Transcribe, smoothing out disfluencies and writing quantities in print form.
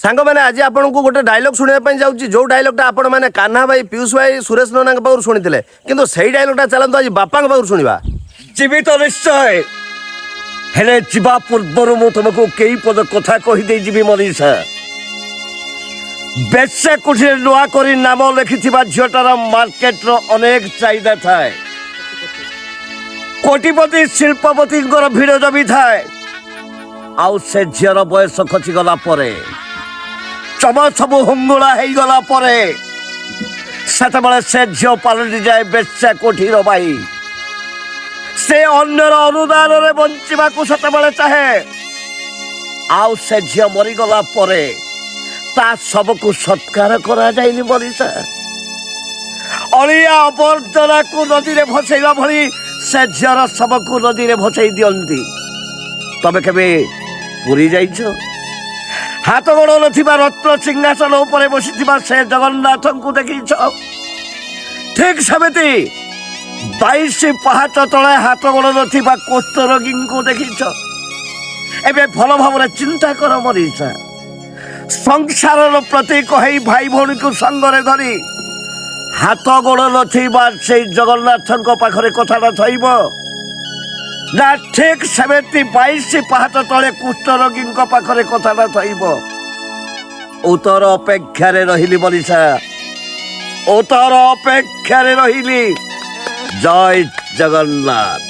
सांग मैंने आज आपन को गोटे डायलॉग सुनने जाऊँगी जो डायलॉगटा आपण मैंने कान्हा भाई पीयूष भाई सुरेश नना पाखु शुणी किंतु सही डायलॉगटा चलतु आज बापा पाखु शुणा जीवित निश्चय हेले जीवा पूर्वर मु तुमको कई पद कथा कहीदे जीवी मनीषा बेश्या कुठी नुआ करी नाम लिखिथिबा झियोटार मार्केट रो अनेक चाहिदा थाए कोटिपति शिल्पपति भिड़ जमी थाए आउ से झीर बयस खची गला परे चम सब हुंगुला हो गला परे सेतबेले से झील पलटि जाए बेश्या कोठीर बाई से अन्यर अनुदान रे बंचिबाकू सेतबेले चाहे आउ से झील मरीगला परे ता सबको सत्कार करा जाइनि मनीषा अलिया अवर्जना को नदी रे भसैला भली से झीर सबको नदी रे भसई दियंती तबे केबे पुरी जाइछ हाथ गोड़ नथिबा रत्न सिंहासन उपरे बसिथिबा से जगन्नाथ को देखिछ ठीक समिति 22 पहाच तले हाथ गोड़ नथिबा कोष्ठरोगी को देखिछ एबे भल भाव चिंता कर मरीषा संसार प्रतीक है भाई भौणी को संगरे धरी हाथ गोड़ नथिबा से जगन्नाथ पाखरे कथाटा थइब ना ठीक सेवेंटी 22 पहाच तले कुष्ठरोगी पाखरे कथाटा थइब उत्तर अपेक्षा रहिली मनीषा उत्तर अपेक्षा रहिली जय जगन्नाथ।